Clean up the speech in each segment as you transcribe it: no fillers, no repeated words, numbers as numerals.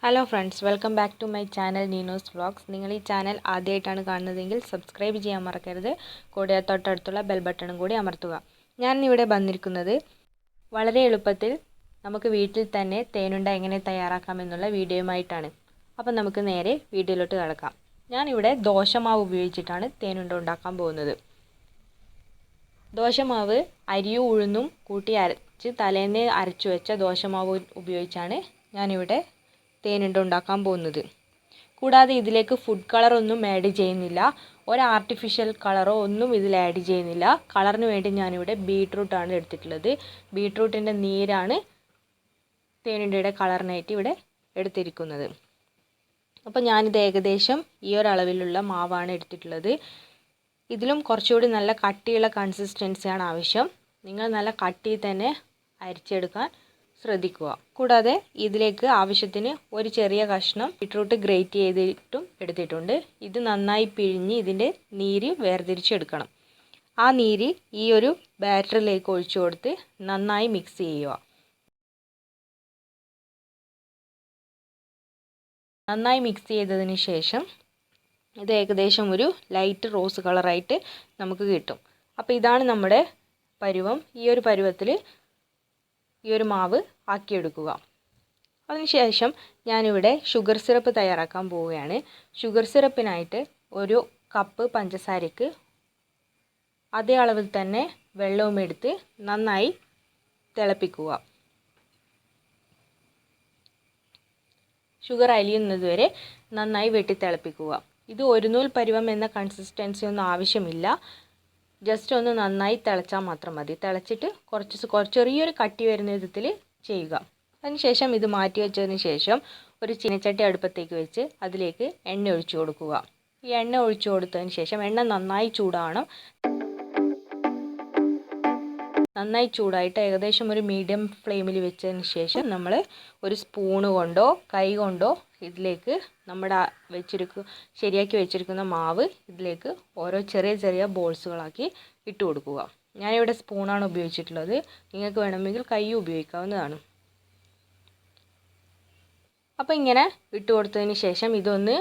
Hello friends, welcome back to my channel Neenusvlog. നിങ്ങൾ ഈ channel ആദ്യമായിട്ടാണ് കാണുന്നതെങ്കിൽ സബ്സ്ക്രൈബ് ചെയ്യാൻ മറക്കരുത്. കൂടെ തൊട്ടടുത്തുള്ള ബെൽ ബട്ടണും കൂടി അമർത്തുക. ഞാൻ ഇവിടെ വന്നിരിക്കുന്നത് വളരെ എളുപ്പത്തിൽ നമുക്ക് വീട്ടിൽ തന്നെ തേനുണ്ട എങ്ങനെ തയ്യാറാക്കാമെന്നുള്ള വീഡിയോയുമായിട്ടാണ്. അപ്പോൾ നമുക്ക് നേരെ വീഡിയോയിലോട്ട് കടക്കാം. ഞാൻ ഇവിടെ ദോശമാവ് ഉപയോഗിച്ചിട്ടാണ് തേനുണ്ട ഉണ്ടാക്കാൻ പോകുന്നത്. ദോശമാവ് അരിയും ഉഴുന്നും കൂട്ടി അരച്ച് തലേന്ന് അരച്ചു വെച്ച ദോശമാവ് ഉപയോഗിച്ചാണ് ഞാൻ ഇവിടെ തേനുണ്ട ഉണ്ടാക്കാൻ പോകുന്നത്. കൂടാതെ ഇതിലേക്ക് ഫുഡ് കളർ ഒന്നും ആഡ് ചെയ്യുന്നില്ല. ഒരു ആർട്ടിഫിഷ്യൽ കളറോ ഒന്നും ഇതിൽ ആഡ് ചെയ്യുന്നില്ല. കളറിന് വേണ്ടി ഞാനിവിടെ ബീട്രൂട്ടാണ് എടുത്തിട്ടുള്ളത്. ബീട്രൂട്ടിൻ്റെ നീരാണ് തേനുണ്ടയുടെ കളറിനായിട്ട് ഇവിടെ എടുത്തിരിക്കുന്നത്. അപ്പോൾ ഞാനിത് ഏകദേശം ഈ ഒരു അളവിലുള്ള മാവാണ് എടുത്തിട്ടുള്ളത്. ഇതിലും കുറച്ചുകൂടി നല്ല കട്ടിയുള്ള കൺസിസ്റ്റൻസിയാണ് ആവശ്യം. നിങ്ങൾ നല്ല കട്ടിയിൽ തന്നെ അരിച്ചെടുക്കാൻ ശ്രദ്ധിക്കുക. കൂടാതെ ഇതിലേക്ക് ആവശ്യത്തിന് ഒരു ചെറിയ കഷ്ണം ബീട്രൂട്ട് ഗ്രേറ്റ് ചെയ്തിട്ടും എടുത്തിട്ടുണ്ട്. ഇത് നന്നായി പിഴിഞ്ഞ് ഇതിൻ്റെ നീര് വേർതിരിച്ചെടുക്കണം. ആ നീര് ഈ ഒരു ബാറ്ററിലേക്ക് ഒഴിച്ചു കൊടുത്ത് നന്നായി മിക്സ് ചെയ്യുക. നന്നായി മിക്സ് ചെയ്തതിന് ശേഷം ഇത് ഏകദേശം ഒരു ലൈറ്റ് റോസ് കളറായിട്ട് നമുക്ക് കിട്ടും. അപ്പോൾ ഇതാണ് നമ്മുടെ പരുവം. ഈ ഒരു പരുവത്തിൽ ഈ ഒരു മാവ് ആക്കിയെടുക്കുക. അതിനുശേഷം ഞാനിവിടെ ഷുഗർ സിറപ്പ് തയ്യാറാക്കാൻ പോവുകയാണ്. ഷുഗർ സിറപ്പിനായിട്ട് ഒരു കപ്പ് പഞ്ചസാരയ്ക്ക് അതേ അളവിൽ തന്നെ വെള്ളവും എടുത്ത് നന്നായി തിളപ്പിക്കുക. ഷുഗർ അലിയുന്നതുവരെ നന്നായി വെട്ടി തിളപ്പിക്കുക. ഇത് ഒരു നൂൽ പരുവം എന്ന കൺസിസ്റ്റൻസി ഒന്നും ആവശ്യമില്ല. ജസ്റ്റ് ഒന്ന് നന്നായി തിളച്ചാൽ മാത്രം മതി. തിളച്ചിട്ട് ചെറിയൊരു കട്ടി വരുന്ന വിധത്തിൽ ചെയ്യുക. അതിനുശേഷം ഇത് മാറ്റി വെച്ചതിന് ശേഷം ഒരു ചീനച്ചട്ടി അടുപ്പത്തേക്ക് വെച്ച് അതിലേക്ക് എണ്ണ ഒഴിച്ചു കൊടുക്കുക. ഈ എണ്ണ ഒഴിച്ചു കൊടുത്തതിന് ശേഷം എണ്ണ നന്നായി ചൂടാവണം. നന്നായി ചൂടായിട്ട് ഏകദേശം ഒരു മീഡിയം ഫ്ലെയിമിൽ വെച്ചതിന് ശേഷം നമ്മൾ ഒരു സ്പൂണ് കൊണ്ടോ കൈ കൊണ്ടോ ഇതിലേക്ക് നമ്മുടെ ശരിയാക്കി വെച്ചിരിക്കുന്ന മാവ് ഇതിലേക്ക് ഓരോ ചെറിയ ചെറിയ ബോൾസുകളാക്കി ഇട്ട് കൊടുക്കുക. ഞാനിവിടെ സ്പൂണാണ് ഉപയോഗിച്ചിട്ടുള്ളത്. നിങ്ങൾക്ക് വേണമെങ്കിൽ കൈ ഉപയോഗിക്കാവുന്നതാണ്. അപ്പോൾ ഇങ്ങനെ ഇട്ട് കൊടുത്തതിന് ശേഷം ഇതൊന്ന്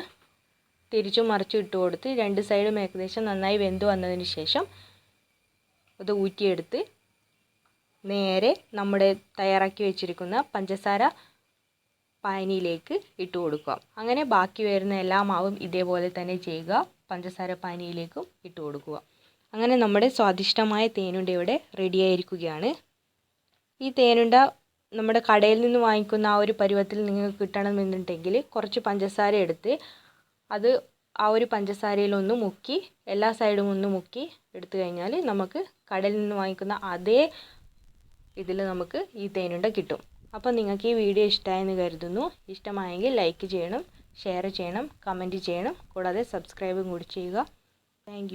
തിരിച്ചും മറിച്ചും ഇട്ട് കൊടുത്ത് രണ്ട് സൈഡും ഏകദേശം നന്നായി വെന്ത് വന്നതിന് ശേഷം ഇത് ഊറ്റിയെടുത്ത് നേരെ നമ്മുടെ തയ്യാറാക്കി വെച്ചിരിക്കുന്ന പഞ്ചസാര പാനിയിലേക്ക് ഇട്ട് കൊടുക്കുക. അങ്ങനെ ബാക്കി വരുന്ന എല്ലാ മാവും ഇതേപോലെ തന്നെ ചെയ്യുക. പഞ്ചസാര പാനിയിലേക്കും ഇട്ട് കൊടുക്കുക. അങ്ങനെ നമ്മുടെ സ്വാദിഷ്ടമായ തേനുണ്ട ഇവിടെ റെഡിയായിരിക്കുകയാണ്. ഈ തേനുണ്ട നമ്മുടെ കടയിൽ നിന്ന് വാങ്ങിക്കുന്ന ആ ഒരു പരുവത്തിൽ നിങ്ങൾക്ക് കിട്ടണമെന്നുണ്ടെങ്കിൽ കുറച്ച് പഞ്ചസാര എടുത്ത് അത് ആ ഒരു പഞ്ചസാരയിലൊന്ന് മുക്കി എല്ലാ സൈഡും ഒന്ന് മുക്കി എടുത്തു കഴിഞ്ഞാൽ നമുക്ക് കടയിൽ നിന്ന് വാങ്ങിക്കുന്ന അതേ ഇതിൽ നമുക്ക് ഈ തേനുണ്ട കിട്ടും. അപ്പോൾ നിങ്ങൾക്ക് ഈ വീഡിയോ ഇഷ്ടമായെന്ന് കരുതുന്നു. ഇഷ്ടമായെങ്കിൽ ലൈക്ക് ചെയ്യണം, ഷെയർ ചെയ്യണം, കമൻറ്റ് ചെയ്യണം. കൂടാതെ സബ്സ്ക്രൈബും കൂടി ചെയ്യുക. താങ്ക്